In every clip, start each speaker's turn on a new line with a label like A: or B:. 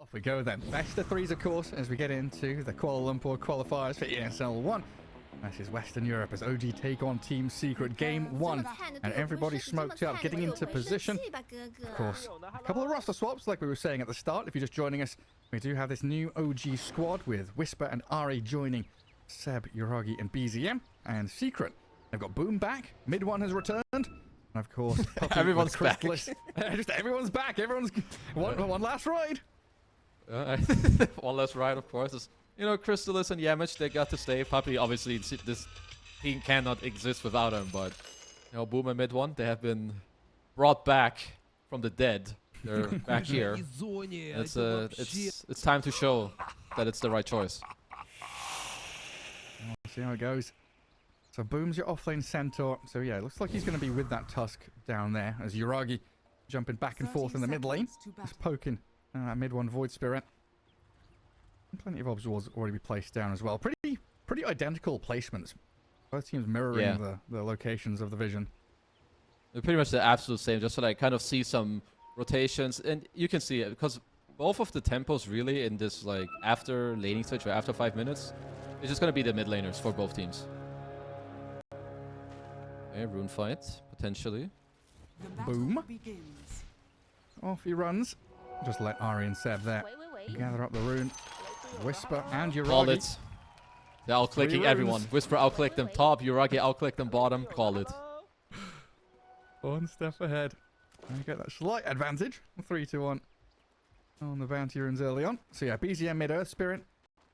A: Off we go then. Best of threes, of course, as we get into the Kuala Lumpur qualifiers for ESL One. This is Western Europe as OG take on Team Secret Game 1. And everybody smoked up, getting into position. Of course, a couple of roster swaps, like we were saying at the start. If you're just joining us, we do have this new OG squad with Whisper and Ari joining Seb, Uragi, and BZM. And Secret, they've got Boom back. Mid one has returned. And of course,
B: everyone's back.
A: Just everyone's back. Everyone's one last ride.
B: One last ride, of course. Is, you know, Crystalis and Yamich, they got to stay. Puppy, obviously, this team cannot exist without him. But, you know, Boom and Mid One, they have been brought back from the dead. They're back here. It's time to show that it's the right choice.
A: We'll see how it goes. So Boom's your offlane centaur. So yeah, it looks like he's going to be with that Tusk down there as Uragi jumping back and forth in the mid lane. Just poking mid one Void Spirit. And plenty of obs will already be placed down as well. Pretty identical placements. Both teams mirroring the locations of the vision.
B: They're pretty much the absolute same, just to like kind of see some rotations. And you can see it because both of the tempos really in this like after laning stage or after 5 minutes, it's just going to be the mid laners for both teams. Okay, rune fight, potentially.
A: Boom. Off he runs. Just let Ari and Seb there. Gather up the rune. Whisper and Uragi.
B: Call it. They're outclicking everyone. Whisper outclick them top, Uragi outclick them bottom. Call it.
A: One step ahead. And you get that slight advantage. 3-1 on the bounty runes early on. So yeah, BZM mid-earth spirit.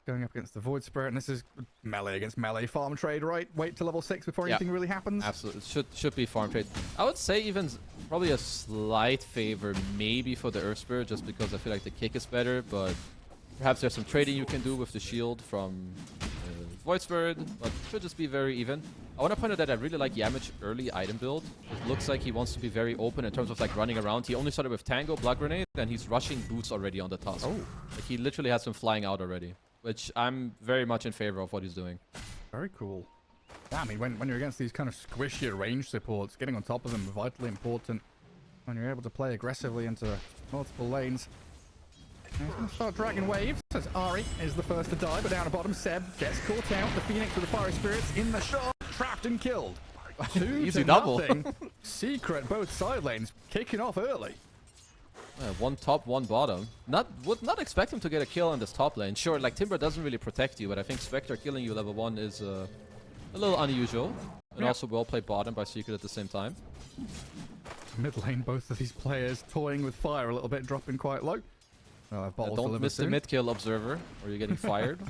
A: Going up against the Void Spirit, and this is melee against melee farm trade, right? Wait till level 6 before anything really happens.
B: Absolutely, should be farm trade. I would say even probably a slight favor maybe for the Earth Spirit, just because I feel like the kick is better, but perhaps there's some trading you can do with the shield from Void Spirit, but should just be very even. I want to point out that I really like Yamich early item build. It looks like he wants to be very open in terms of like running around. He only started with Tango, Blood Grenade, and he's rushing boots already on the Tusk.
A: Oh.
B: Like he literally has them flying out already, which I'm very much in favor of what he's doing.
A: Very cool. Yeah, I mean, when you're against these kind of squishy range supports, getting on top of them is vitally important when you're able to play aggressively into multiple lanes. And he's going to start dragging waves as Ari is the first to die, but down at bottom, Seb gets caught out. The Phoenix with the Fire Spirits in the shot, trapped and killed.
B: Easy double.
A: Secret, both side lanes, kicking off early.
B: One top, one bottom. Would not expect him to get a kill on this top lane. Sure, like Timber doesn't really protect you, but I think Spectre killing you level 1 is a little unusual. And also well played bottom by Secret at the same time.
A: Mid lane, both of these players toying with fire a little bit, dropping quite low.
B: Don't miss the mid kill, Observer, or you're getting fired.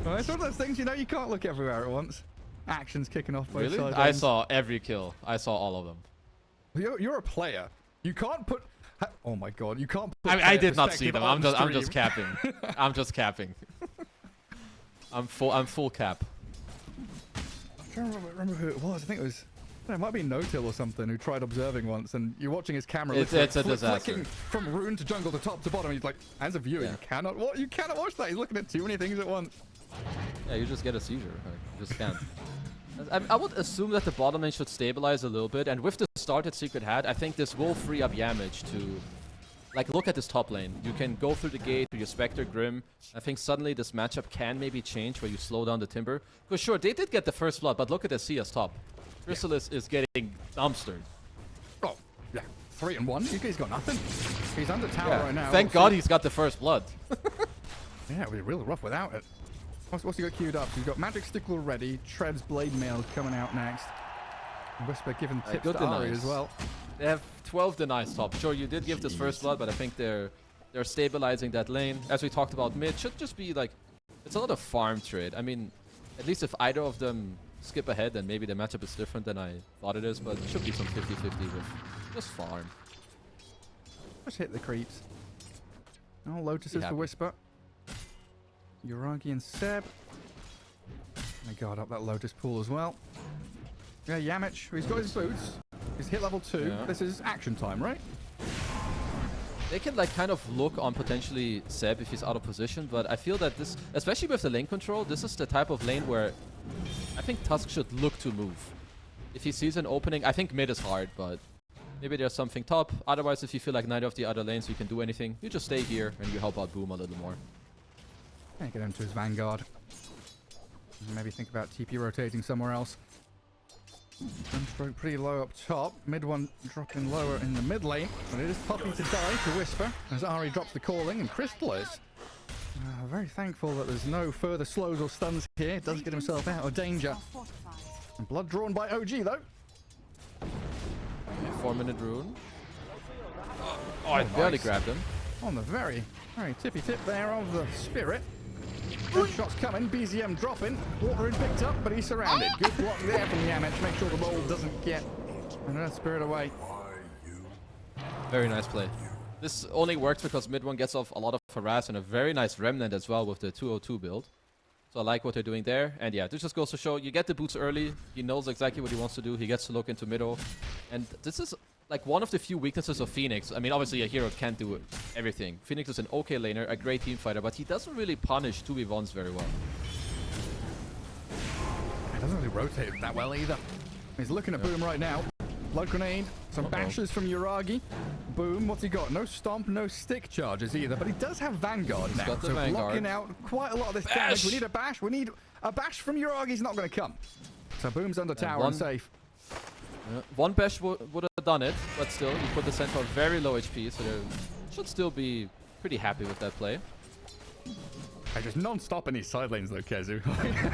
A: Well, it's one of those things, you know, you can't look everywhere at once. Action's kicking off both sides.
B: I saw every kill. I saw all of them.
A: You're a player. You can't put... Oh my god, you can't put...
B: I did not see them. I'm just capping. I'm just capping. I'm full cap.
A: I'm trying to remember who it was. I think it was... It might be No-Till or something who tried observing once, and you're watching his camera.
B: It's a disaster.
A: From rune to jungle to top to bottom. He's like, as a viewer, you cannot watch that. He's looking at too many things at once.
B: Yeah, you just get a seizure. Like, you just can't. I would assume that the bottom lane should stabilize a little bit, and with the start that Secret had, I think this will free up Yamich to, like, look at this top lane. You can go through the gate with your Spectre, Grim. I think suddenly this matchup can maybe change where you slow down the Timber. Because sure, they did get the first blood, but look at the CS top. Crystalis is getting dumpstered.
A: Oh, yeah. 3-1. He's got nothing. He's under tower right now.
B: Thank God he's got the first blood.
A: Yeah, it would be real rough without it. What's he got queued up? He's got Magic Stickle ready. Tread's Blade Mail coming out next. Whisper giving tips to Ari as well.
B: They have 12 denies top. Sure, you did give this first blood, but I think they're stabilizing that lane. As we talked about, mid should just be like... It's a lot of farm trade. I mean, at least if either of them skip ahead, then maybe the matchup is different than I thought it is, but it should be some 50-50 with just farm.
A: Just hit the creeps. Oh, Lotus is for Whisper. Uragi and Seb. They guard up that Lotus pool as well. Yeah, Yamich, he's got his boots. He's hit level 2. Yeah. This is action time, right?
B: They can like kind of look on potentially Seb if he's out of position, but I feel that this, especially with the lane control, this is the type of lane where I think Tusk should look to move. If he sees an opening, I think mid is hard, but Maybe there's something top. Otherwise, if you feel like neither of the other lanes you can do anything, you just stay here and you help out Boom a little more.
A: Yeah, get into his Vanguard. Maybe think about TP rotating somewhere else. Sunstroke pretty low up top. Mid one dropping lower in the mid lane. But it is Poppy to die to Whisper as Ari drops the calling and Crystal is. Very thankful that there's no further slows or stuns here. Does get himself out of danger. And blood drawn by OG though.
B: 4-minute rune. Oh, I barely grabbed him.
A: On the very tippy tip there of the Spirit. Good shots coming. BZM dropping. Waterin picked up, but he's surrounded. Good block there from Yamich. Make sure the roll doesn't get another Spirit away.
B: Very nice play. This only works because mid one gets off a lot of harass and a very nice remnant as well with the 202 build. So I like what they're doing there. And yeah, this just goes to show you get the boots early. He knows exactly what he wants to do. He gets to look into middle. And this is like one of the few weaknesses of Phoenix. I mean, obviously a hero can't do everything. Phoenix is an okay laner, a great team fighter, but he doesn't really punish 2v1s very well.
A: He doesn't really rotate that well either. He's looking at Boom right now. Blood grenade, some bashes from Uragi. Boom, what's he got? No stomp, no stick charges either, but he does have Vanguard now. So blocking out quite a lot of this damage. We need a bash. We need a bash from Uragi. He's not going to come. So Boom's under tower and safe.
B: One bash would have done it, but still, you put the Centaur very low HP, so they should still be pretty happy with that play.
A: Just non-stop in these side lanes though, Kezu.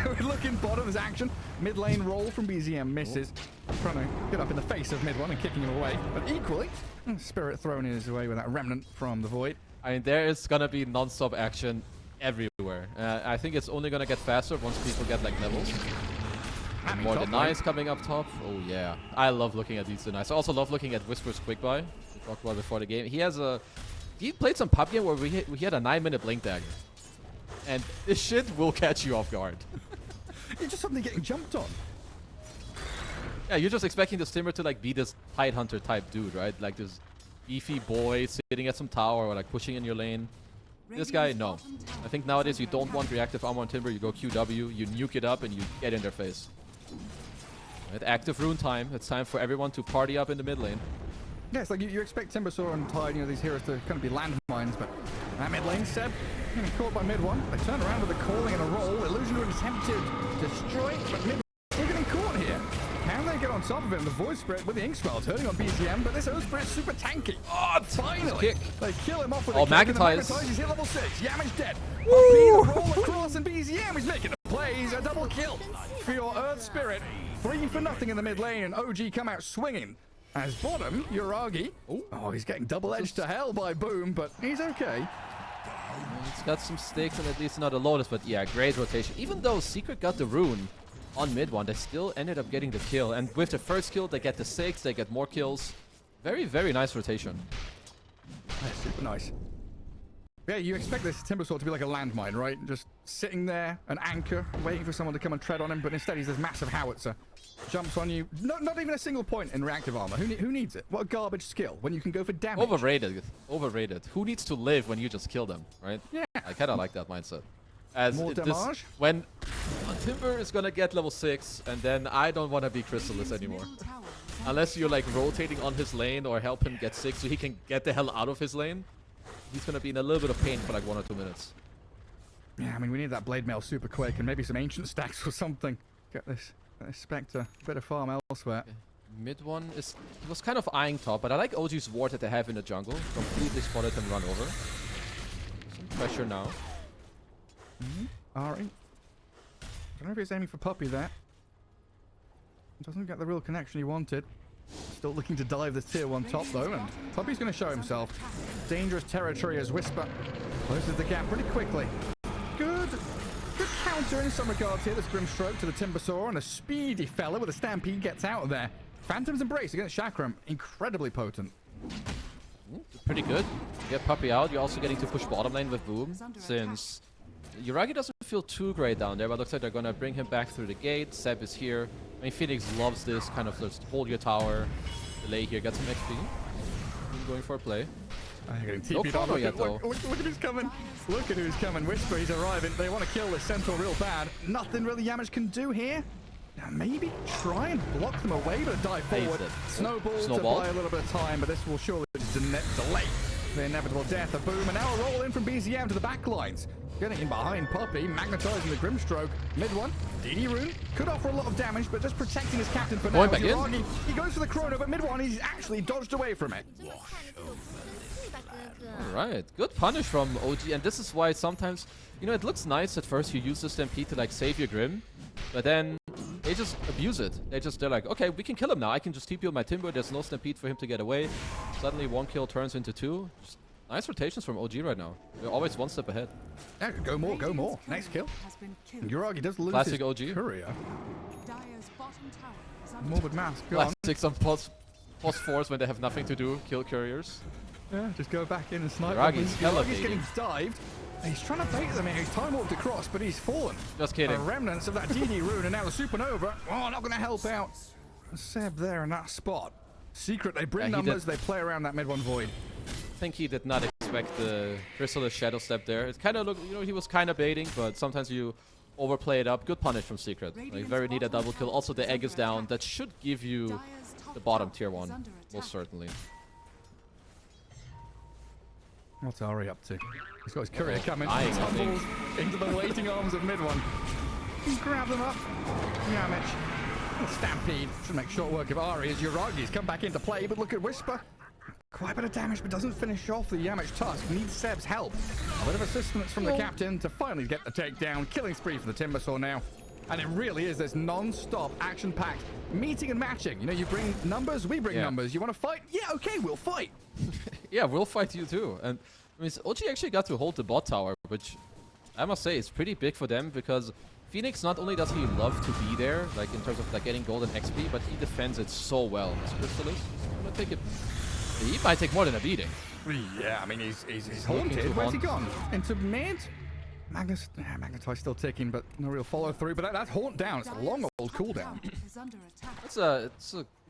A: We're looking bottom's action. Mid lane roll from BZM misses. Trying to get up in the face of mid one and kicking him away. But equally, Spirit thrown in his way with that remnant from the Void.
B: I mean, there is going to be non-stop action everywhere. I think it's only going to get faster once people get like levels. And more denies coming up top. Oh yeah, I love looking at these denies. I also love looking at Whisper's quick buy. We talked about before the game. He played some pub game where we had a 9-minute blink dagger. And this shit will catch you off guard.
A: You're just suddenly getting jumped on.
B: Yeah, you're just expecting the Stimmer to like be this Tide Hunter type dude, right? Like this beefy boy sitting at some tower or like pushing in your lane. This guy, no. I think nowadays you don't want reactive armor on Timber. You go QW, you nuke it up, and you get in their face. Right, active rune time. It's time for everyone to party up in the mid lane.
A: Yeah, it's like you expect Timbersaw and Tide, these heroes to kind of be landmines, but that mid lane, Seb, getting caught by mid one. They turn around with a calling and a roll. Illusion would attempt to destroy it, but mid still getting caught here. Can they get on top of him? The Void Spirit with the Ink Spell turning on BZM, but this Earth Spirit's super tanky. Oh, finally! They kill him off with a kick.
B: Magnetize.
A: He's hit level 6. Yamage dead. Woo! Roll across and BZM is making the plays. A double kill for your Earth Spirit. 3-0 in the mid lane, and OG come out swinging. As bottom, Uragi. Oh, he's getting double-edged to hell by Boom, but he's okay.
B: He's got some stakes and at least not a Lotus, but yeah, great rotation. Even though Secret got the rune on mid one, they still ended up getting the kill. And with the first kill, they get the 6, they get more kills. Very, very nice rotation.
A: That's super nice. Yeah, you expect this Timbersaw to be like a landmine, right? Just sitting there, an anchor, waiting for someone to come and tread on him, but instead he's this massive howitzer. Jumps on you. Not even a single point in reactive armor. Who needs it? What a garbage skill when you can go for damage.
B: Overrated. Overrated. Who needs to live when you just kill them, right?
A: Yeah.
B: I kind of like that mindset. As
A: more damage?
B: When Timber is going to get level 6, and then I don't want to be Chrysalis anymore. Unless you're like rotating on his lane or help him get 6 so he can get the hell out of his lane. He's going to be in a little bit of pain for like 1 or 2 minutes.
A: Yeah, I mean, we need that blade mail super quick and maybe some ancient stacks or something. Get this Spectre. Bit of farm elsewhere.
B: Okay. Mid one is... He was kind of eyeing top, but I like OG's ward that they have in the jungle. Completely spotted and run over. Some pressure now.
A: Ari. I don't know if he's aiming for Puppy there. Doesn't get the real connection he wanted. Still looking to dive this tier 1 top though, and Puppy's going to show himself. Dangerous territory as Whisper closes the gap pretty quickly. Good counter in some regards here. This Grimstroke to the Timbersaw, and a speedy fella with a Stampede gets out of there. Phantom's Embrace against Chakram. Incredibly potent.
B: Pretty good. You get Puppy out. You're also getting to push bottom lane with Boom, since Uragi doesn't feel too great down there, but looks like they're going to bring him back through the gate. Seb is here. I mean, Phoenix loves this kind of just hold your tower, delay here, get some XP. Going for a play.
A: Getting
B: no
A: TP'd
B: chrono
A: on.
B: yet, though.
A: Look at who's coming. Look at who's coming. Whisper, he's arriving. They want to kill this Centaur real bad. Nothing really Yamage can do here. maybe try and block them away, but dive forward. Snowball to buy a little bit of time, but this will surely just delay the inevitable death of Boom. And now a roll in from BZM to the back lines. Getting in behind Poppy, magnetizing the Grimstroke. Mid one, DD Rune could offer a lot of damage, but just protecting his captain for now.
B: Back in.
A: He goes for the chrono, but mid one, he's actually dodged away from it.
B: Alright, good punish from OG, and this is why sometimes, you know, it looks nice at first you use the Stampede to like save your Grim, but then they just abuse it. They're like, okay, we can kill him now. I can just TP with my Timber, there's no Stampede for him to get away. Suddenly one kill turns into two. Just nice rotations from OG right now. They're always one step ahead.
A: Yeah, go more. Next kill. Uragi does lose
B: Classic
A: his
B: OG.
A: courier. Morbid Mask, go on.
B: Classic some post force when they have nothing to do, kill couriers.
A: Yeah, just go back in and snipe.
B: Uragi's
A: getting dived. He's trying to bait them in. He's time walked across, but he's fallen.
B: Just kidding.
A: The remnants of that DD Rune and now the Supernova. Oh, not going to help out Seb there in that spot. Secret, they bring numbers, they play around that mid one void.
B: I think he did not expect the Chrysalis Shadow Step there. It kind of looked, you know, he was kind of baiting, but sometimes you overplay it up. Good punish from Secret. Like, very needed double kill. Also, the egg is down. That should give you the bottom tier 1, most certainly.
A: What's Ari up to? He's got his courier coming.
B: Dying,
A: Tumbles into the waiting arms of mid one. Grab them up. Damage. Stampede. Should make short work of Ari as Uragi's come back into play, but look at Whisper. Quite a bit of damage, but doesn't finish off the Yamich Tusk. Needs Seb's help. A bit of assistance from the captain to finally get the takedown. Killing spree for the Timbersaw now. And it really is this non-stop, action-packed meeting and matching. You know, you bring numbers, we bring numbers. You want to fight? Yeah, okay, we'll fight.
B: Yeah, we'll fight you too. And I mean, OG actually got to hold the bot tower, which I must say is pretty big for them because Phoenix, not only does he love to be there, like in terms of like getting golden XP, but he defends it so well. This Chrysalis, I'm gonna take it. He might take more than a beating.
A: Yeah, I mean, he's haunted. Where's he gone? Into mid? Magnetize still ticking, but no real follow through. But that's haunt down. It's a long old cooldown.
B: It's a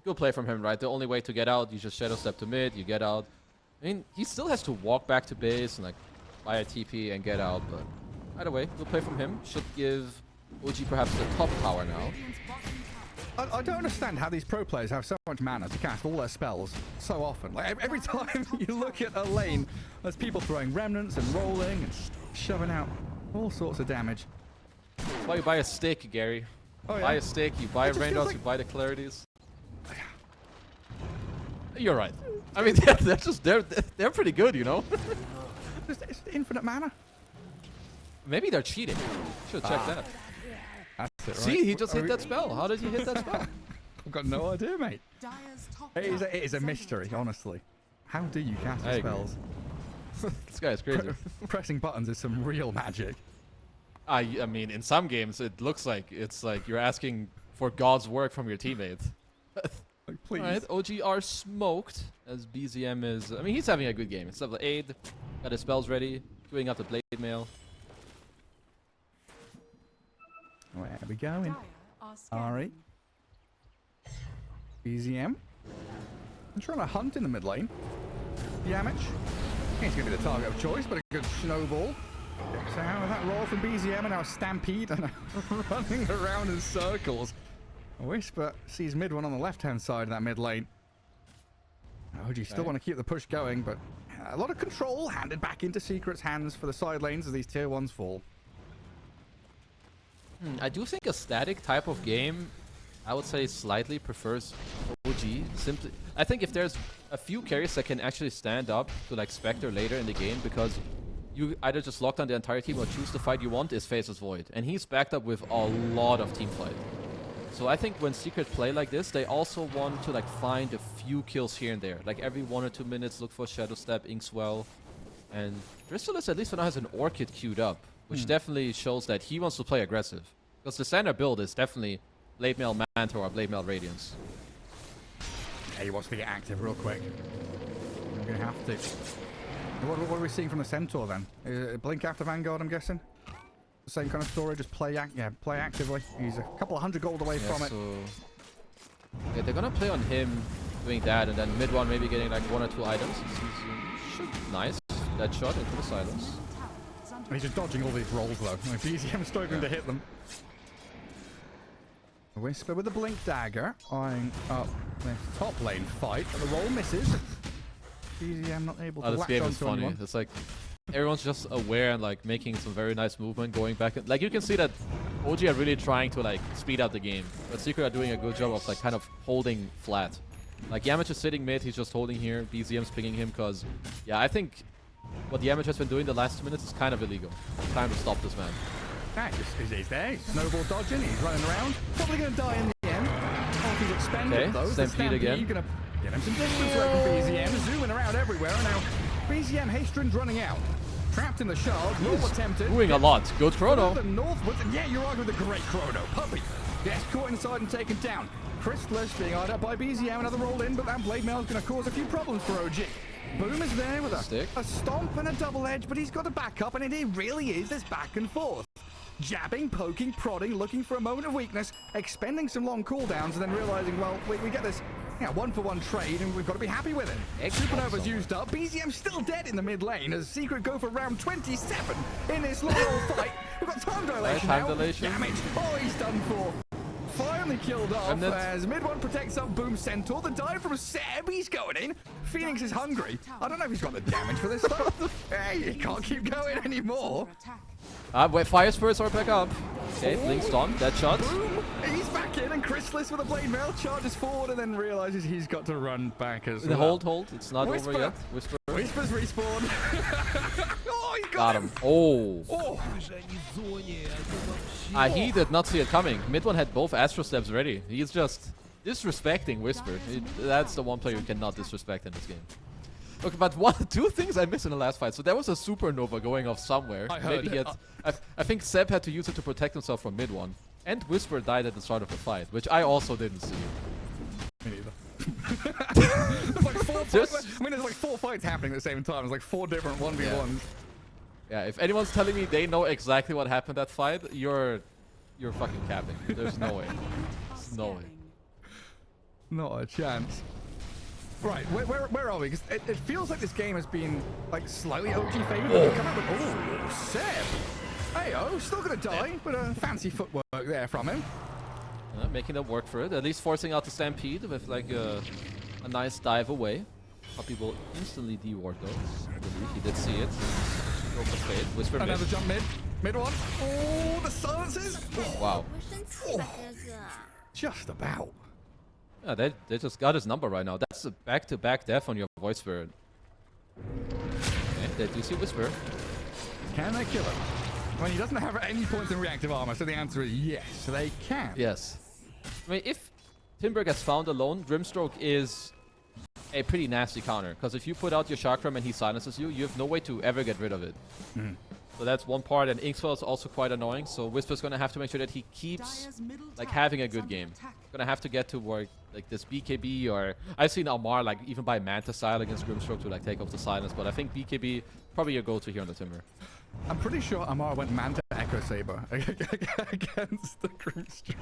B: good play from him, right? The only way to get out, you just shadow step to mid, you get out. I mean, he still has to walk back to base and like buy a TP and get out, but either way, good play from him. Should give OG perhaps the top tower now.
A: I don't understand how these pro players have so much mana to cast all their spells so often. Like every time you look at a lane, there's people throwing remnants and rolling and shoving out all sorts of damage.
B: That's why you buy a stick, Gary.
A: Oh, yeah.
B: Buy a stick, you buy Raindrops,
A: like...
B: you buy the Clarities. You're right. I mean, they're pretty good, you know?
A: It's infinite mana.
B: Maybe they're cheating. Should check that.
A: That's it, right?
B: See, he just hit that spell. How did he hit that spell?
A: I've got no idea, mate. It is a mystery, honestly. How do you cast spells?
B: This guy is crazy.
A: Pressing buttons is some real magic.
B: I mean, in some games, it looks like it's like you're asking for God's work from your teammate.
A: Like, please.
B: Alright, OG are smoked as BZM is... I mean, he's having a good game. It's level 8, got his spells ready, queuing up the Blade Mail.
A: Where are we going? Ari. BZM. I'm trying to hunt in the mid lane. Yamich. He's going to be the target of choice, but a good snowball. So how that roll from BZM and now Stampede and running around in circles. Whisper sees mid one on the left-hand side of that mid lane. OG still want to keep the push going, but a lot of control handed back into Secret's hands for the side lanes as these tier 1s fall.
B: I do think a static type of game, I would say, slightly prefers OG. Simply, I think if there's a few carries that can actually stand up to like Spectre later in the game, because you either just lock down the entire team or choose the fight you want, is Faceless Void. And he's backed up with a lot of team fight. So I think when Secret play like this, they also want to like find a few kills here and there. Like every 1 or 2 minutes, look for Shadow Step, Inkswell. And Chrysalis, at least for now, has an Orchid queued up, which definitely shows that he wants to play aggressive. Because the standard build is definitely Blade Mail Manta or Blade Mail Radiance.
A: Yeah, he wants to get active real quick. I'm going to have to. What are we seeing from the Centaur then? Blink after Vanguard, I'm guessing? The same kind of story, just play actively. He's a couple of 100 gold away from it.
B: Yeah, they're going to play on him doing that, and then mid one maybe getting like 1 or 2 items. Nice. That shot into the silence.
A: He's just dodging all these rolls though. BZM struggling to hit them. Whisper with a blink dagger, eyeing up this top lane fight, but the roll misses. BZM not able to
B: This
A: latch
B: game is
A: onto
B: funny.
A: anyone.
B: It's like everyone's just aware and like making some very nice movement, going back. And, like you can see that OG are really trying to like speed up the game, but Secret are doing a good job of like kind of holding flat. Like Yamich is sitting mid, he's just holding here. BZM's pinging him because, yeah, I think what Yamich has been doing the last 2 minutes is kind of illegal. Time to stop this man.
A: Ah, he's there. He's snowball dodging. He's running around. Probably going to die in the end. Oh, he's expended
B: Okay,
A: though.
B: Stampede again.
A: Going to get him some distance away from BZM. Zooming around everywhere. And now BZM Hastron's running out. Trapped in the shard. Roll attempted.
B: Doing a lot. Good chrono.
A: The northwards. And yeah, you're arguing with a great chrono. Puppy. Yes, caught inside and taken down. Crystallis being eyed up by BZM. Another roll in, but that blade mail is going to cause a few problems for OG. Boom is there with a stomp and a double edge, but he's got a backup, and it really is this back and forth. Jabbing, poking, prodding, looking for a moment of weakness, expending some long cooldowns, and then realizing, well, we get this 1-for-1 trade, and we've got to be happy with it. Supernova's used up. BZM's still dead in the mid lane as Secret go for round 27 in this long old fight. We've got time dilation now. Damage. Oh, he's done for. Finally killed off as mid one protects up Boom Centaur. The dive from Seb, he's going in. Phoenix is hungry. I don't know if he's got the damage for this stuff. Hey, you can't keep going anymore.
B: Wait, Fire Spirits are back up. Okay, Blink Stun, dead shot.
A: Boom, he's back in, and Crystallis with a blade mail charges forward and then realizes he's got to run back as well.
B: Hold, it's not over yet.
A: Whisper's respawn. Oh, he
B: got him. Oh. He did not see it coming. Mid one had both Astro Steps ready. He's just disrespecting Whisper. That's the one player you cannot disrespect in this game. Okay, but two things I missed in the last fight. So there was a supernova going off somewhere. I think Seb had to use it to protect himself from mid one. And Whisper died at the start of the fight, which I also didn't see.
A: Me neither. There's like four fights. I mean, there's like 4 fights happening at the same time. There's like 4 different 1v1s.
B: Yeah, if anyone's telling me they know exactly what happened that fight, you're fucking capping. There's no way. There's no way.
A: Not a chance. Right, where are we? Because it feels like this game has been like slightly OG favored. Oh, Seb. Hey-oh, still gonna die, but a fancy footwork there from him.
B: Making them work for it, at least forcing out the Stampede with like a nice dive away. Puppy will instantly deward though. I believe he did see it. Go for fade. Whisper
A: another
B: mid.
A: Jump mid. Mid one. Oh, the silences.
B: Wow.
A: Just about.
B: Yeah, they just got his number right now. That's a back-to-back death on your Void Spirit. Okay, they do see Whisper.
A: Can they kill him? Well, he doesn't have any points in reactive armor, so the answer is yes, they can.
B: Yes. I mean, if Timber gets found alone, Grimstroke is a pretty nasty counter. Because if you put out your Chakram and he silences you, you have no way to ever get rid of it. So that's one part, and Inkswell is also quite annoying. So Whisper's going to have to make sure that he keeps like having a good game. Going to have to get to work like this BKB, or I've seen Almar like even buy Manta Style against Grimstroke to like take off the silence, but I think BKB probably your go-to here on the Timber.
A: I'm pretty sure Amar went Manta Echo Saber against the Grimstroke.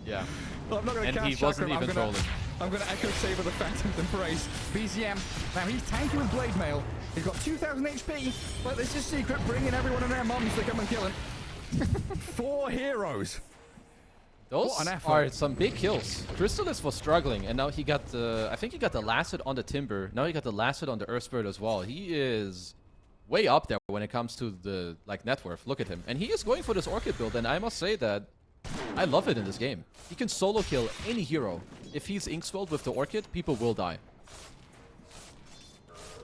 B: Yeah.
A: Well, I'm not going to cast
B: he wasn't
A: Chakram.
B: even trolling.
A: I'm going to Echo Saber the Phantom's Embrace. BZM, now he's tanky with Blade Mail. He's got 2,000 HP, but this is Secret, bringing everyone and their mums to come and kill him. 4 heroes.
B: Those are some big kills. Crystallis was struggling, and now he got the... I think he got the last hit on the Timber. Now he got the last hit on the Earth Spirit as well. He is way up there when it comes to the net worth. Look at him. And he is going for this Orchid build, and I must say that I love it in this game. He can solo kill any hero. If he's Inkswelled with the Orchid, people will die.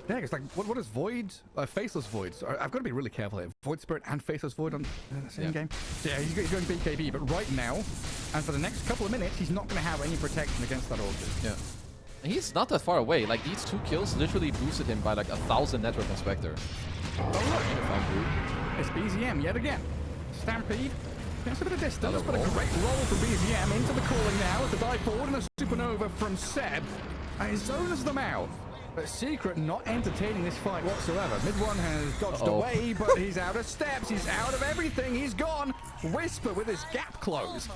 A: Yeah, it's like, what is Void? Faceless Void. So I've got to be really careful here. Void Spirit and Faceless Void on the same game. So yeah, he's going BKB, but right now, and for the next couple of minutes, he's not going to have any protection against that Orchid.
B: Yeah. And he's not that far away. Like, these 2 kills literally boosted him by like 1,000 network on Spectre.
A: Oh, look. It's BZM yet again. Stampede. Gets a bit of distance, but a great roll from BZM into the calling now with the dive forward and a supernova from Seb. And he zones them out. But Secret not entertaining this fight whatsoever. Mid one has dodged away, but he's out of steps. He's out of everything. He's gone. Whisper with his gap close.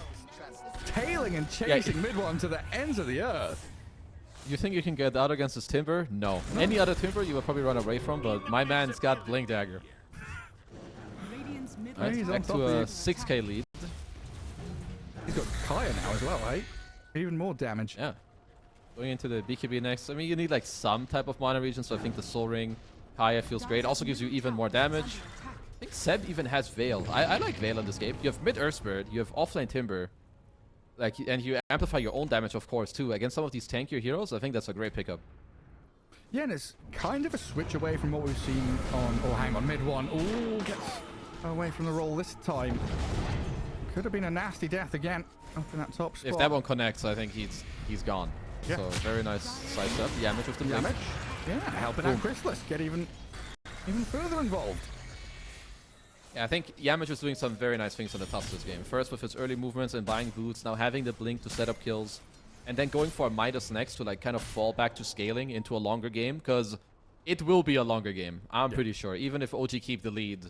A: Tailing and chasing mid one to the ends of the earth.
B: You think you can get out against this Timber? No. Any other Timber you will probably run away from, but my man's got Blink Dagger. Alright, back to a 6k lead.
A: He's got Kaya now as well, eh? Even more damage.
B: Yeah. Going into the BKB next. I mean, you need like some type of mana region, so I think the Soul Ring, Kaya feels great. Also gives you even more damage. I think Seb even has Veil. I like Veil in this game. You have mid Earth Spirit, you have offlane Timber, like, and you amplify your own damage, of course, too. Against some of these tankier heroes, I think that's a great pickup.
A: Yeah, and it's kind of a switch away from what we've seen on... Oh, hang on, mid one. Oh, gets away from the roll this time. Could have been a nasty death again up in that top spot.
B: If that one connects, I think he's gone. Yeah. So very nice side step. Yamage with the blink.
A: Yamage, yeah, helping out Chrysalis get even further involved.
B: Yeah, I think Yamage was doing some very nice things on the top of this game. First with his early movements and buying boots, now having the blink to set up kills, and then going for a Midas next to like kind of fall back to scaling into a longer game, because it will be a longer game. I'm pretty sure. Even if OG keep the lead,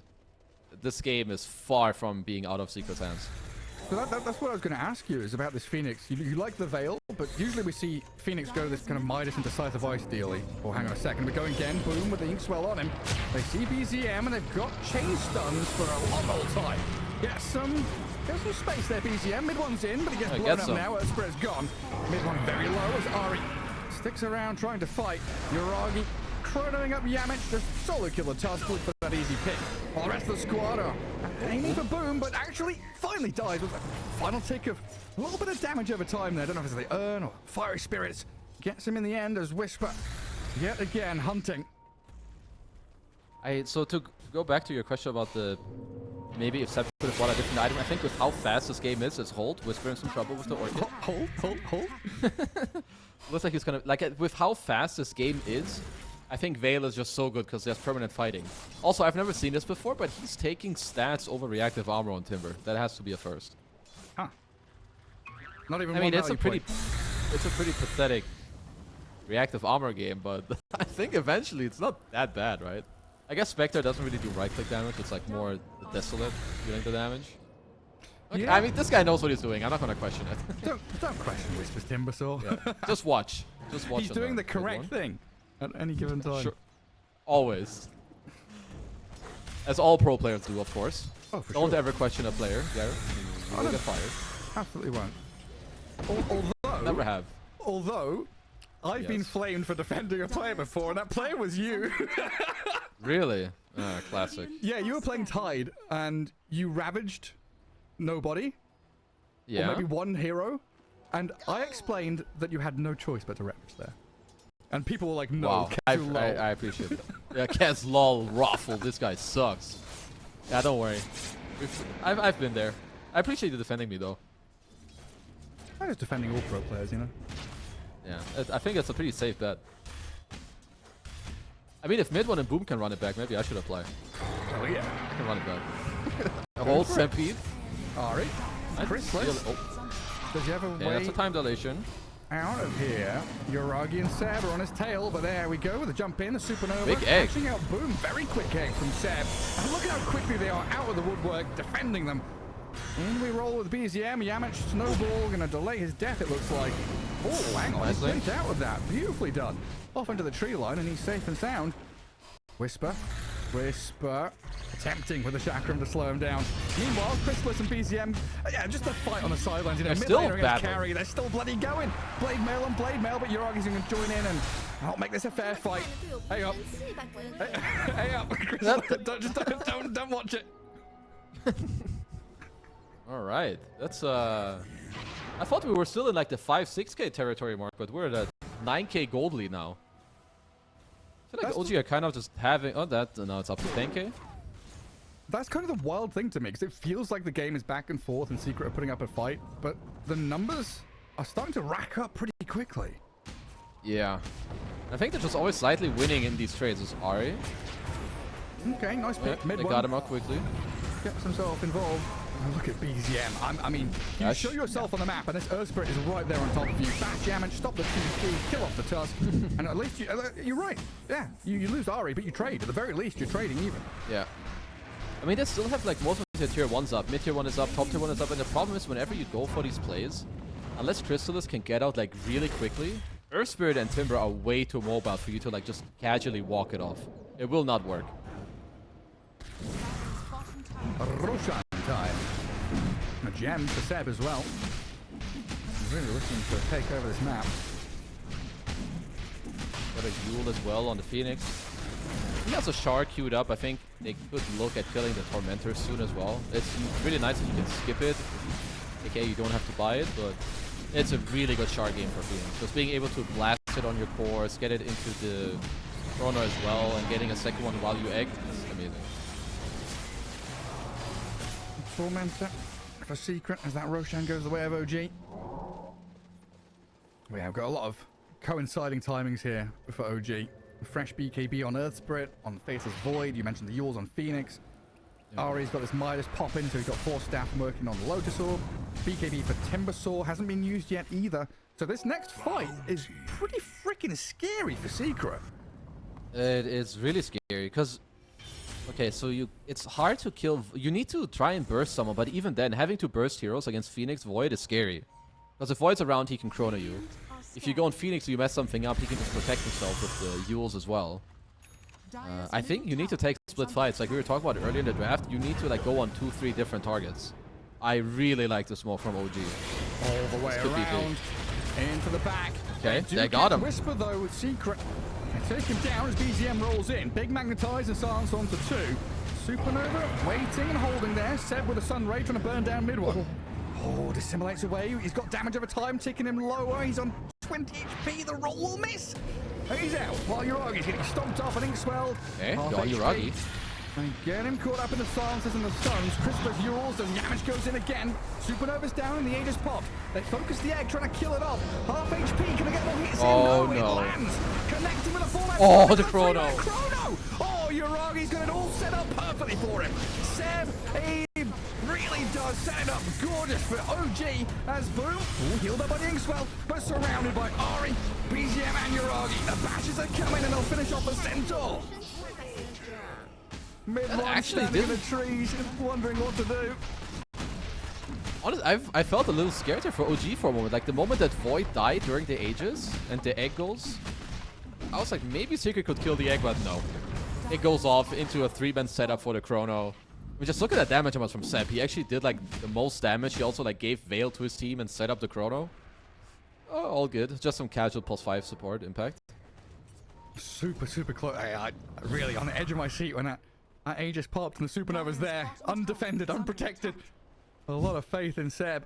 B: this game is far from being out of Secret's hands.
A: So that's what I was going to ask you, is about this Phoenix. You like the Veil, but usually we see Phoenix go this kind of Midas into Scythe of Ice dealy. Oh, hang on a second. We're going again. Boom, with the Inkswell on him. They see BZM, and they've got chain stuns for a long old time. Get some space there, BZM. Mid one's in, but he gets blown up now. Spirit's gone. Mid one very low as Ari sticks around trying to fight. Yuragi chronoing up Yamage to solo kill the Tusk for that easy pick. While the rest of the squad are aiming for Boom, but actually finally dies with a final tick of a little bit of damage over time there. I don't know if it's the Urn or Fiery Spirits. Gets him in the end as Whisper yet again hunting.
B: So to go back to your question about the maybe if Seb could have bought a different item, I think with how fast this game is Hold. Whisper in some trouble with the Orchid.
A: Hold.
B: Looks like he's gonna with how fast this game is. I think Veil is just so good because there's permanent fighting. Also, I've never seen this before, but he's taking stats over reactive armor on Timber. That has to be a first.
A: Huh. Not even.
B: I mean, it's a pretty pathetic reactive armor game, but I think eventually it's not that bad, right? I guess Spectre doesn't really do right-click damage. It's like more the Desolate dealing the damage. Okay. Yeah. I mean, this guy knows what he's doing. I'm not gonna question it.
A: don't question Whisper's Timbersaw.
B: Yeah. Just watch.
A: He's doing the correct thing at any given time.
B: Sure. Always. As all pro players do, of course.
A: Oh, for
B: Don't
A: sure.
B: ever question a player, Gareth. You will get fired.
A: Absolutely won't. Although...
B: Never have.
A: Although, I've been flamed for defending a player before, and that player was you.
B: Really? Classic.
A: Yeah, you were playing Tide, and you ravaged nobody.
B: Yeah.
A: Or maybe one hero. And I explained that you had no choice but to ravage there. And people were like, no,
B: wow. I appreciate that. Yeah, Kaz lol raffle. This guy sucks. Yeah, don't worry. I've been there. I appreciate you defending me though.
A: I was defending all pro players, you know.
B: Yeah, I think it's a pretty safe bet. I mean, if mid one and Boom can run it back, maybe I should apply.
A: Oh yeah,
B: I can run it back. A whole Stampede.
A: Ari, Chrysalis. Does he have a way?
B: That's a time dilation.
A: Out of here, Yuragi and Seb are on his tail, but there we go with the jump in, the supernova.
B: Big egg.
A: Catching out Boom, very quick egg from Seb. And look at how quickly they are out of the woodwork, defending them. In we roll with BZM, Yamage Snowball, gonna delay his death it looks like. Oh, hang on, he's blinked out with that. Beautifully done. Off into the tree line and he's safe and sound. Whisper. Attempting with the Chakram to slow him down. Meanwhile, Chrysalis and BZM, yeah, just a fight on the sidelines. You know,
B: they're still
A: against carry. They're still bloody going. Blade mail on blade mail, but Yuragi's going to join in and I'll make this a fair fight. Hey up. Hey up. Chrysalis, don't watch it.
B: All right. That's, I thought we were still in like the 5-6k territory mark, but we're at a 9k gold lead now. I feel like OG are kind of just having... Oh, now it's up to 10k.
A: That's kind of the wild thing to me, because it feels like the game is back and forth and Secret are putting up a fight, but the numbers are starting to rack up pretty quickly.
B: Yeah. I think they're just always slightly winning in these trades. Is Ari.
A: Okay, nice pick.
B: Yeah, they got him out quickly.
A: Gets himself involved. Oh, look at BZM. I mean, you show yourself on the map, and this Earth Spirit is right there on top of you. Bash damage, stop the 2-2, kill off the Tusk, and at least you're right. Yeah, you lose Ari, but you trade. At the very least, you're trading even.
B: Yeah. I mean, they still have like most of their tier 1s up. Mid tier 1 is up, top tier 1 is up, and the problem is whenever you go for these plays, unless Chrysalis can get out like really quickly, Earth Spirit and Timber are way too mobile for you to like just casually walk it off. It will not work.
A: Roshan time. A gem for Seb as well. He's really looking to take over this map.
B: Got a Yule as well on the Phoenix. He has a Shard queued up. I think they could look at killing the Tormentor soon as well. It's really nice that you can skip it. Okay, you don't have to buy it, but it's a really good Shard game for Phoenix. Just being able to blast it on your cores, get it into the Chrono as well, and getting a second one while you egg, it's amazing.
A: Tormentor for Secret as that Roshan goes the way of OG. We have got a lot of coinciding timings here for OG. Fresh BKB on Earth Spirit, on Faceless Void. You mentioned the Yules on Phoenix. Yeah. Ari's got this Midas pop in, so he's got 4 staff working on the Lotus Orb. BKB for Timber Saw hasn't been used yet either. So this next fight is pretty freaking scary for Secret.
B: It is really scary because, okay, so it's hard to kill. You need to try and burst someone, but even then, having to burst heroes against Phoenix Void is scary. Because if Void's around, he can chrono you. If you go on Phoenix, you mess something up, he can just protect himself with the Yules as well. I think you need to take split fights, like we were talking about earlier in the draft. You need to like go on 2-3 different targets. I really like the smoke from OG.
A: All the way around, into the back.
B: Okay, they got him.
A: Whisper though with Secret. They take him down as BZM rolls in. Big magnetize and silence onto 2. Supernova waiting and holding there. Seb with a Sun Ray trying to burn down mid one. Oh, dissimulates away. He's got damage over time, ticking him lower. He's on 20 HP. The roll will miss. He's out while Uragi's getting stomped off and Inkswell.
B: Okay, got Uragi.
A: And get him caught up in the silences and the stuns. Crispers Urals, the damage goes in again. Supernova's down and the Aegis popped. They focus the egg, trying to kill it off. Half HP, can I get more hits in?
B: Oh,
A: no,
B: no.
A: It lands. Connecting with a full.
B: Oh, the chrono.
A: Oh, Uragi's got it all set up perfectly for him. Seb, he really does set it up gorgeous for OG as Boom, healed up by the Inkswell, but surrounded by Ari, BZM and Uragi. The bashes are coming and they'll finish off the Centaur. Mid-one standing in the trees, wondering what to do.
B: Honestly, I felt a little scared here for OG for a moment. Like the moment that Void died during the Aegis and the egg goes, I was like, maybe Secret could kill the egg, but no. It goes off into a 3-man setup for the Chrono. I mean, just look at that damage amount from Seb. He actually did like the most damage. He also like gave Veil to his team and set up the Chrono. Oh, all good. Just some casual +5 support impact.
A: Super, super close. I really on the edge of my seat when that Aegis popped and the Supernova's there. Undefended, unprotected. A lot of faith in Seb.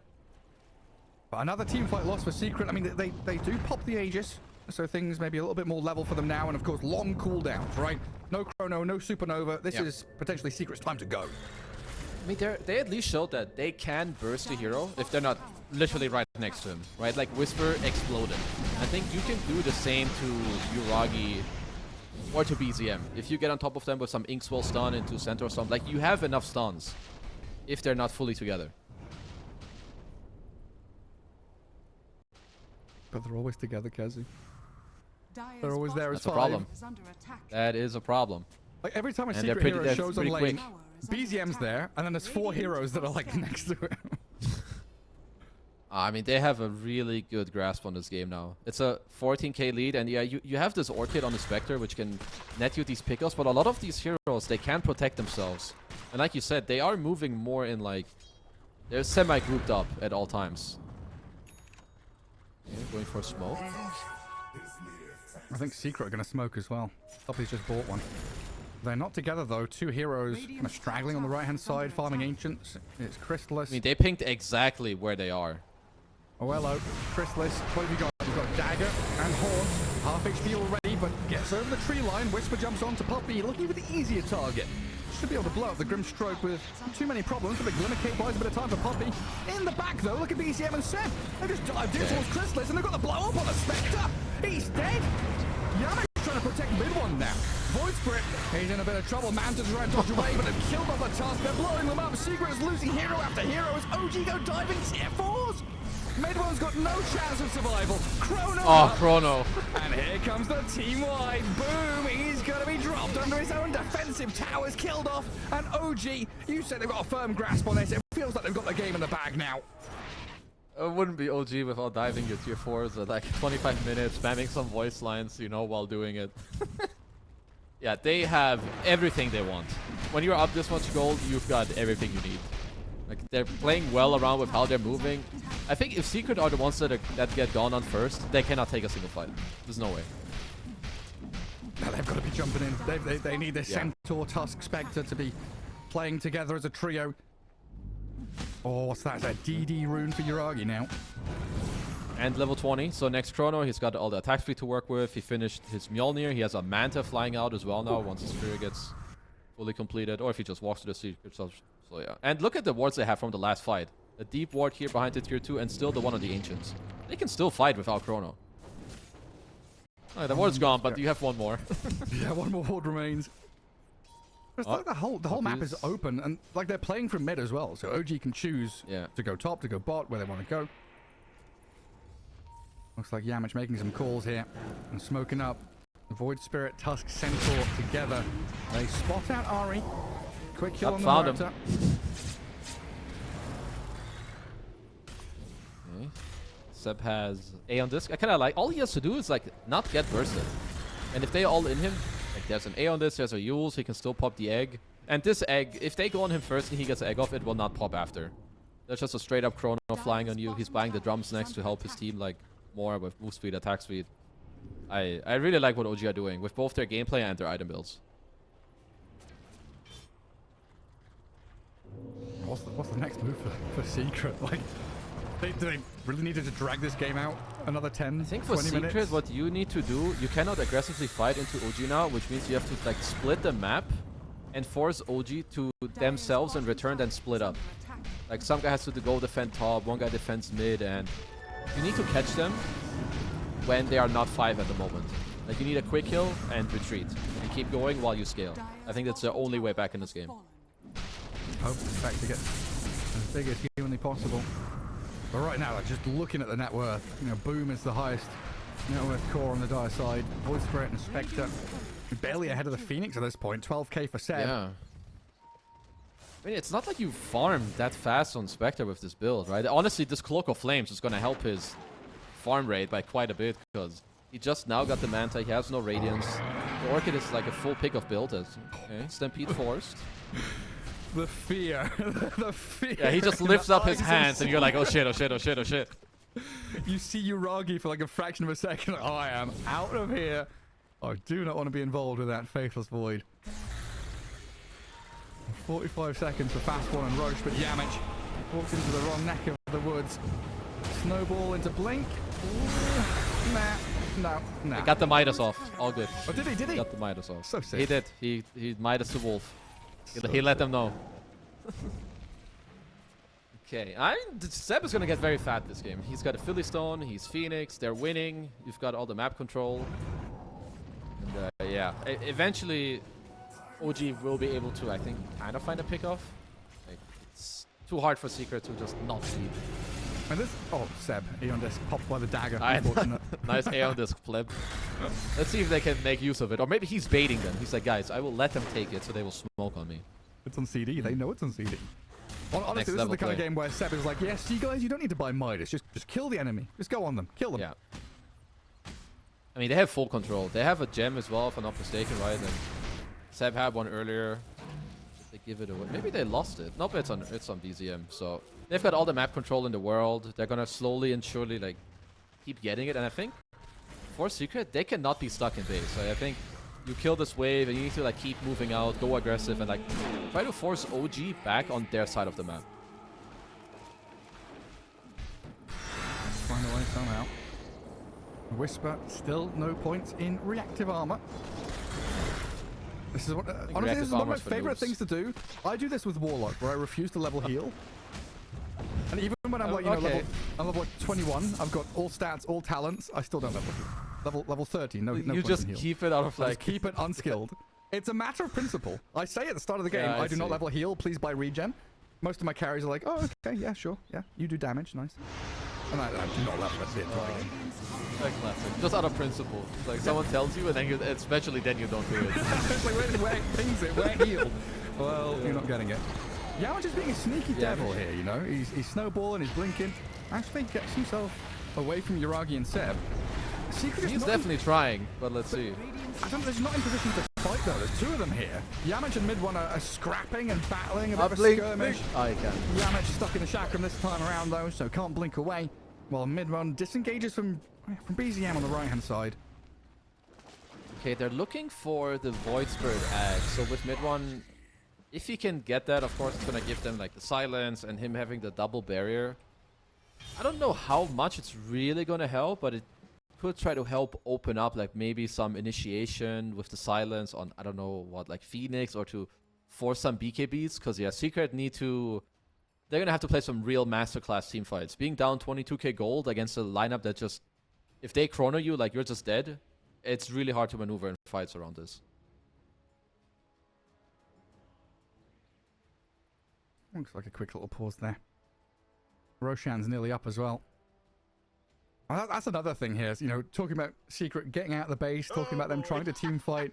A: But another team fight loss for Secret. I mean, they do pop the Aegis, so things may be a little bit more level for them now. And of course, long cooldowns, right? No Chrono, no Supernova. This is potentially Secret's time to go.
B: I mean, they at least showed that they can burst a hero if they're not literally right next to him, right? Like Whisper exploded. I think you can do the same to Uragi or to BZM. If you get on top of them with some Inkswell stun into center or something, like you have enough stuns if they're not fully together.
A: But they're always together, Kazi. They're always there as
B: That's a problem. That is a problem.
A: Like every time a Secret hero shows on lane, BZM's there, and then there's 4 heroes that are like next to him.
B: I mean, they have a really good grasp on this game now. It's a 14k lead, and yeah, you have this Orchid on the Spectre, which can net you these pickles, but a lot of these heroes, they can protect themselves. And like you said, they are moving more in like... They're semi-grouped up at all times. Okay, going for a smoke.
A: I think Secret are going to smoke as well. Toppy's just bought one. They're not together though. 2 heroes kind of straggling on the right-hand side, farming Ancients. It's Crystallis.
B: I mean, they pinged exactly where they are.
A: Oh, hello. Crystallis. What have you got? You've got Dagger and Horn. Half HP already, but gets over the tree line. Whisper jumps onto Poppy, looking for the easier target. Should be able to blow up the Grim Stroke with too many problems, but the Glimmer Cape buys a bit of time for Poppy. In the back, though, look at BCM and Seb. They just dived in towards Crystallis, and they've got the blow up on the Spectre. He's dead. Yama's trying to protect mid one now. Void Spirit, he's in a bit of trouble. Mantis trying to dodge away, but they've killed off the task. They're blowing them up. Secret is losing hero after hero as OG go diving tier 4s. Mid one's got no chance of survival. Chrono.
B: Oh, Chrono.
A: And here comes the team wide. Boom. He's going to be dropped under his own defensive towers, killed off. And OG, you said they've got a firm grasp on this. It feels like they've got the game in the bag now.
B: It wouldn't be OG without diving your tier 4s at like 25 minutes, spamming some voice lines, you know, while doing it. Yeah, they have everything they want. When you're up this much gold, you've got everything you need. Like, they're playing well around with how they're moving. I think if Secret are the ones that get gone on first, they cannot take a single fight. There's no way.
A: Now they've got to be jumping in. They need this Centaur, Tusk, Spectre to be playing together as a trio. Oh, what's that? Is that DD rune for Yuragi now?
B: And level 20. So next Chrono, he's got all the attack speed to work with. He finished his Mjolnir. He has a Manta flying out as well now once his career gets fully completed. Or if he just walks to the Secret. So yeah. And look at the wards they have from the last fight. A deep ward here behind the tier 2 and still the one on the Ancients. They can still fight without Chrono. Oh, the ward's gone, but you have one more.
A: Yeah, one more ward remains. It's like the whole map is open, and like they're playing from mid as well, so OG can choose to go top, to go bot, where they want to go. Looks like Yamich making some calls here and smoking up. The Void Spirit, Tusk, Centaur together. They spot out Ari. Quick kill on the
B: found
A: Raptor.
B: him. Okay. Seb has A on disc. I kind of like, all he has to do is like not get bursted. And if they all in him, like there's an A on this, there's a Yules, he can still pop the egg. And this egg, if they go on him first and he gets the egg off, it will not pop after. There's just a straight up Chrono flying on you. He's buying the drums next to help his team like more with move speed, attack speed. I really like what OG are doing with both their gameplay and their item builds.
A: What's the next move for Secret? Like, do they really needed to drag this game out another 10,
B: I think for
A: 20
B: Secret,
A: minutes?
B: what you need to do, you cannot aggressively fight into OG now, which means you have to like split the map and force OG to themselves in return, then split up. Like some guy has to go defend top, one guy defends mid, and you need to catch them when they are not 5 at the moment. Like you need a quick kill and retreat, and keep going while you scale. I think that's the only way back in this game.
A: Hope back to get as big as humanly possible. But right now, like, just looking at the net worth, you know, Boom is the highest net worth core on the dire side. Void Spirit and Spectre barely ahead of the Phoenix at this point. 12k for Seb.
B: Yeah. I mean, it's not like you farm that fast on Spectre with this build, right? Honestly, this Cloak of Flames is going to help his farm rate by quite a bit because he just now got the Manta. He has no Radiance. The Orchid is like a full pick of build. Okay, Stampede forced.
A: The fear. The fear.
B: Yeah, he just lifts up his hands and you're like, oh shit, oh shit, oh shit, oh shit.
A: You see Yuragi for like a fraction of a second. Like, I am out of here. I do not want to be involved with that Faithless Void. 45 seconds for Fast One and Roche, but Yamich walks into the wrong neck of the woods. Snowball into Blink. Ooh, no.
B: He got the Midas off. All good.
A: Oh, did he? Did he?
B: Got the Midas off.
A: So sick.
B: He did. He Midas the Wolf.
A: So
B: he let them know. Okay, Seb is gonna get very fat this game. He's got a Philly Stone, he's Phoenix, they're winning. You've got all the map control. And yeah, eventually OG will be able to, I think, kind of find a pick off. Like, it's too hard for Secret to just not sleep.
A: And this, oh, Seb, Aeon Disc popped by the dagger. Unfortunate.
B: Nice Aeon Disc pleb. Let's see if they can make use of it. Or maybe he's baiting them. He's like, guys, I will let them take it so they will smoke on me.
A: It's on CD. They know it's on CD. Honestly, this is the kind of game where Seb is like, yes, you guys, you don't need to buy Midas. Just kill the enemy. Just go on them. Kill them.
B: Yeah. I mean, they have full control. They have a gem as well, if I'm not mistaken, right? And Seb had one earlier. Did they give it away? Maybe they lost it. No, but it's on BZM. So they've got all the map control in the world. They're gonna slowly and surely like keep getting it. And I think for Secret, they cannot be stuck in base. So I think you kill this wave and you need to like keep moving out, go aggressive, and like try to force OG back on their side of the map.
A: Find a way somehow. Whisper, still no points in reactive armor. This is what, honestly, this is one of my favorite things to do. I do this with Warlock, where I refuse to level heal. And even when I'm like, you know, I'm level like 21, I've got all stats, all talents, I still don't level heal. Level 30, no
B: You just keep it out of like...
A: keep it unskilled. It's a matter of principle. I say at the start of the game,
B: Yeah,
A: I do not level heal, please buy regen. Most of my carries are like, oh, okay, yeah, sure, yeah, you do damage, nice. And I do not level at the end of the game.
B: Like classic. Just out of principle. It's like someone tells you and then you, especially then you don't do it.
A: It's like, where heal? Well, you're not getting it. Yamich is being a sneaky devil here, you know? He's snowballing, he's blinking. Actually gets himself away from Yuragi and Seb.
B: He's definitely trying, but let's see.
A: They're not in position to fight though. There's two of them here. Yamich and mid one are scrapping and battling a bit of a skirmish.
B: I can.
A: Yamich stuck in the chakram this time around though, so can't blink away. While mid one disengages from BZM on the right hand side.
B: Okay, they're looking for the Void Spirit Egg. So with mid one, if he can get that, of course, it's gonna give them like the silence and him having the double barrier. I don't know how much it's really gonna help, but it could try to help open up like maybe some initiation with the silence on, I don't know what, like Phoenix, or to force some BKBs. Because yeah, Secret need to, they're gonna have to play some real masterclass team fights. Being down 22k gold against a lineup that just, if they chrono you, like you're just dead, it's really hard to maneuver in fights around this.
A: Looks like a quick little pause there. Roshan's nearly up as well. Well, that's another thing here. You know, talking about Secret getting out of the base, talking about them trying to team fight.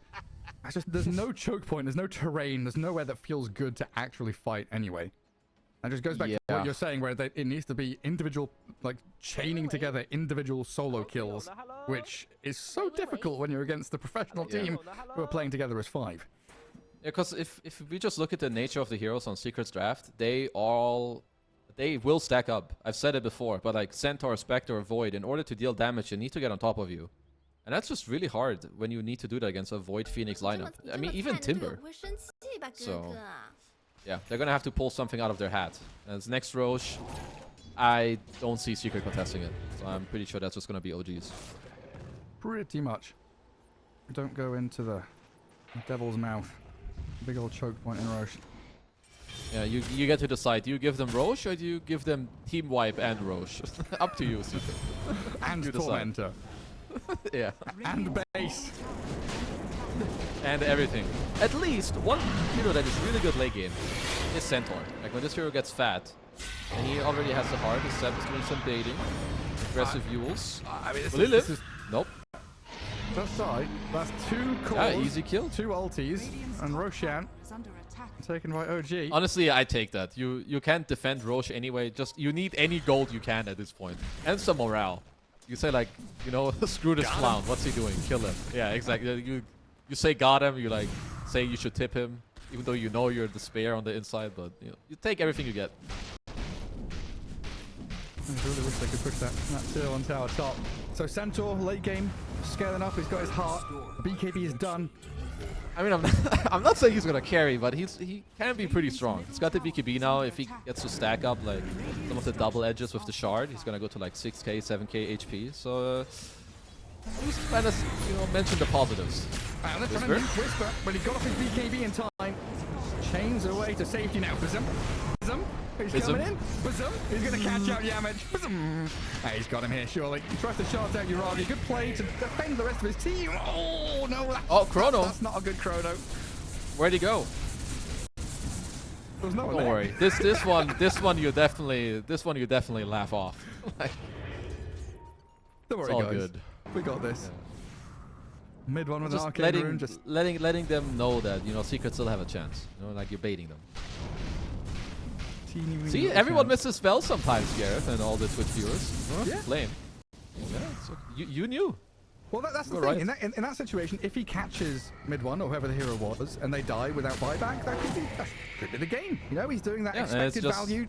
A: There's no choke point, there's no terrain, there's nowhere that feels good to actually fight anyway. And just goes back to what you're saying, where it needs to be individual, like chaining together individual solo kills, which is so difficult when you're against the professional team who are playing together as 5.
B: Yeah, because if we just look at the nature of the heroes on Secret's draft, they will stack up. I've said it before, but like Centaur, Spectre, Void, in order to deal damage, you need to get on top of you. And that's just really hard when you need to do that against a Void Phoenix lineup. I mean, even Timber. So, yeah, they're going to have to pull something out of their hat. As next Roche, I don't see Secret contesting it. So I'm pretty sure that's just going to be OGs.
A: Pretty much. Don't go into the devil's mouth. Big old choke point in Roche.
B: Yeah, you get to decide. Do you give them Roche or do you give them Team Wipe and Roche? Up to you, Secret.
A: And Tormentor.
B: Yeah.
A: And base.
B: And everything. At least one hero that is really good late game is Centaur. Like when this hero gets fat, and he already has the heart, Seb is doing some baiting. Aggressive Yules.
A: I mean,
B: will he live? Nope.
A: That's side. That's 2 calls.
B: Yeah, easy kill.
A: 2 ultis. And Roshan taken by OG.
B: Honestly, I take that. You can't defend Roche anyway. Just you need any gold you can at this point. And some morale. You say like, you know, screw this clown. What's he doing? Kill him. Yeah, exactly. You say got him. You like say you should tip him, even though you know you're the spare on the inside. But you know, you take everything you get.
A: I really wish they could push that tier on tower top. So Centaur late game scaling up. He's got his heart. BKB is done.
B: I mean, I'm not saying he's gonna carry, but he can be pretty strong. He's got the BKB now. If he gets to stack up like some of the double edges with the shard, he's gonna go to like 6k, 7k HP. So just kind of mention the positives.
A: And they're trying to whisper, but he got off his BKB in time. Chains away to safety now. Bazum. He's coming in. Bazum. He's going to catch out Yamich. Bazum. He's got him here, surely. He tries to shard out Uragi. Good play to defend the rest of his team. Oh, no.
B: Chrono.
A: That's not a good chrono.
B: Where'd he go?
A: There's no one
B: Don't
A: there.
B: worry. This one you definitely laugh off.
A: Don't worry,
B: it's all
A: guys.
B: good.
A: We got this.
B: Yeah.
A: Mid one with
B: Just
A: an arcane rune. Just
B: letting them know that Secret still have a chance. Like you're baiting them. See, everyone misses spells sometimes, Gareth, and all the Twitch viewers.
A: Yeah.
B: Blame. Yeah, it's okay. You knew.
A: Well, that's the thing.
B: Right.
A: In that situation, if he catches mid one or whoever the hero was, and they die without buyback, that could be the game. You know, he's doing that expected value.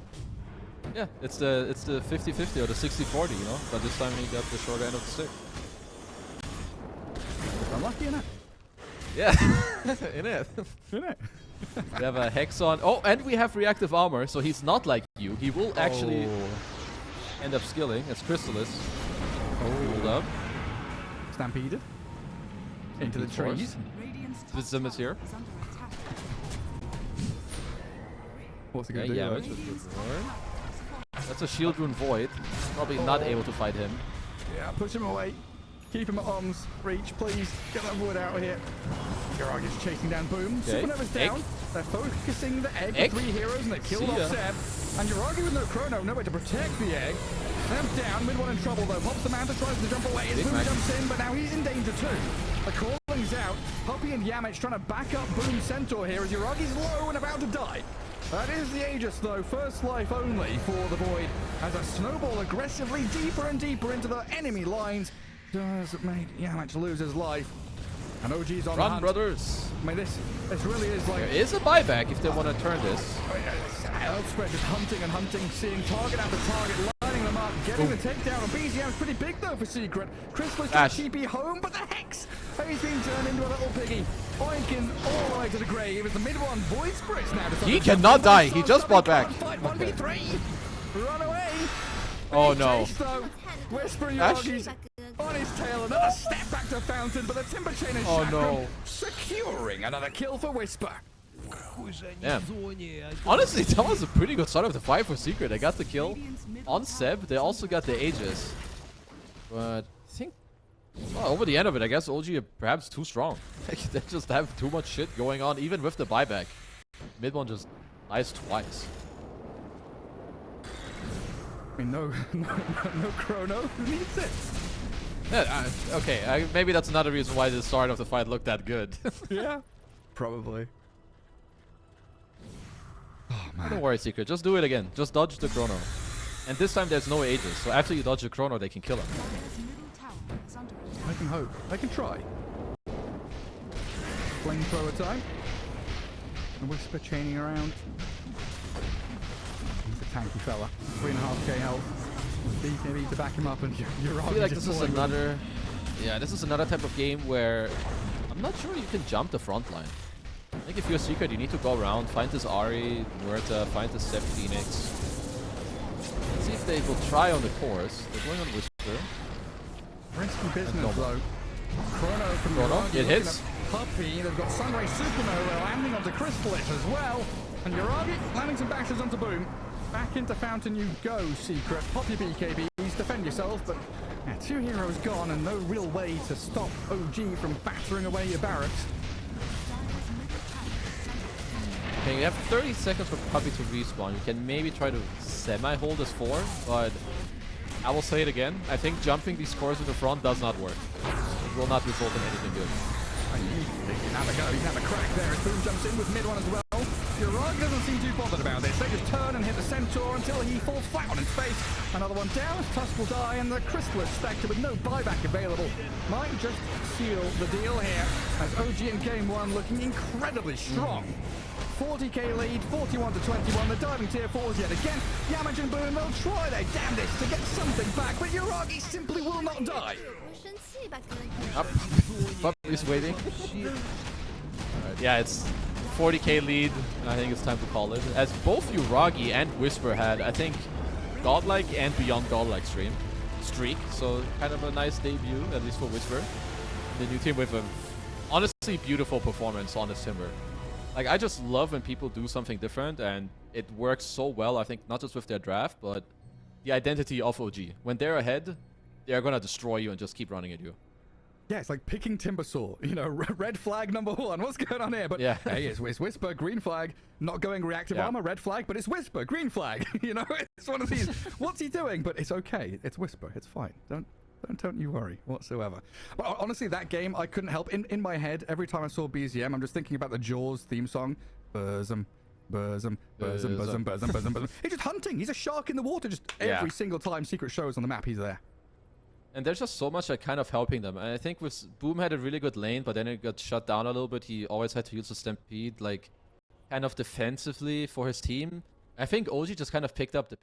B: Yeah, it's the 50-50 or the 60-40, But this time he got the short end of the stick.
A: Unlucky, innit?
B: Yeah, innit? We have a Hex on. Oh, and we have reactive armor, so he's not like you. He will actually end up skilling as Chrysalis. Hold up.
A: Stampeded. Into the trees.
B: Zim is here.
A: What's he going to do?
B: Yeah, that's a shield rune Void. Probably not able to fight him.
A: Yeah, push him away. Keep him at arm's reach, please. Get that Void out of here. Garagi's chasing down Boom.
B: Okay.
A: Supernova's down. They're focusing the egg with 3 heroes, and they killed off Seb. And Uragi with no chrono, no way to protect the egg. Seb's down, mid one in trouble though. Pops the Manta, tries to jump away. As Boom jumps in, but now he's in danger too. The calling's out. Puppy and Yamich trying to back up Boom Centaur here as Uragi's low and about to die. That is the Aegis though, first life only for the Void, as a snowball aggressively deeper and deeper into the enemy lines does make Yamich lose his life. And OG's on the
B: Run,
A: hunt.
B: brothers.
A: I mean, this really is like...
B: There is a buyback if they want to turn this.
A: Elsewhere just hunting and hunting, seeing target after target, lining them up, getting the takedown. And BZM's pretty big though for Secret. Chris was just TP home, but the Hex! He's been turned into a little piggy. Oinking all the way to the grave as the mid one void splits now.
B: He cannot die. He just bought back.
A: Fight 1v3. Run away.
B: Oh no.
A: Whisper Yogi's on his tail. Another step back to Fountain, but the Timber Chain is securing another kill for Whisper.
B: Damn. Honestly, that was a pretty good start of the fight for Secret. They got the kill on Seb. They also got the Aegis. But I think, well, over the end of it, I guess OG are perhaps too strong. They just have too much shit going on, even with the buyback. Mid one just dies twice.
A: I mean, no chrono. Who needs it?
B: Yeah, okay, maybe that's another reason why the start of the fight looked that good.
A: Yeah, probably. Oh, man.
B: Don't worry, Secret. Just do it again. Just dodge the chrono. And this time there's no Aegis, so after you dodge the chrono, they can kill him.
A: I can hope. I can try. Flamethrower time. And Whisper chaining around. He's a tanky fella. 3.5k health. BKB to back him up, and you're
B: I feel like this is another... Yeah, this is another type of game where I'm not sure you can jump the front line. I think if you're Secret, you need to go around, find this Ahri, Muerta, find this Sep Phoenix. Let's see if they will try on the course. They're going on Whisper.
A: Risky business, though. Chrono from Uragi.
B: It hits.
A: Puppy. They've got Sunray Supernova landing onto Crystallis as well. And Uragi landing some bashes onto Boom. Back into Fountain you go, Secret. Pop your BKBs, defend yourself, but yeah, 2 heroes gone and no real way to stop OG from battering away your barracks.
B: Okay, you have 30 seconds for Puppy to respawn. You can maybe try to semi-hold this 4, but I will say it again. I think jumping these cores in the front does not work. It will not result in anything good.
A: He can have a go, he can have a crack there as Boom jumps in with mid one as well. Urag doesn't seem too bothered about this. They just turn and hit the Centaur until he falls flat on his face. Another one down, Tusk will die, and the Crystallis Spectre with no buyback available might just seal the deal here, as OG in game 1 looking incredibly strong. 40k lead, 41 to 21, the diving tier 4s yet again. Yamage and Boom will try their damnedest to get something back, but Uragi simply will not die.
B: Up. Puppy's waiting. Alright, yeah, it's 40k lead. I think it's time to call it. As both Uragi and Whisper had, I think, godlike and beyond godlike streak. So kind of a nice debut, at least for Whisper. The new team with a honestly beautiful performance on this Timber. Like, I just love when people do something different, and it works so well, I think, not just with their draft, but the identity of OG. When they're ahead, they're gonna destroy you and just keep running at you.
A: Yeah, it's like picking Timbersaw. You know, red flag number 1. What's going on here? But
B: yeah,
A: hey, it's Whisper, green flag. Not going reactive armor, red flag. But it's Whisper, green flag. You know, it's one of these. What's he doing? But it's okay. It's Whisper. It's fine. Don't you worry whatsoever. But honestly, that game, I couldn't help. In my head, every time I saw BZM, I'm just thinking about the Jaws theme song. Burzum, burzum, burzum, burzum, burzum, burzum, burzum. He's just hunting. He's a shark in the water. Just every single time Secret shows on the map, he's there.
B: And there's just so much like kind of helping them. And I think with Boom had a really good lane, but then it got shut down a little bit. He always had to use the Stampede, like, kind of defensively for his team. I think OG just kind of picked up the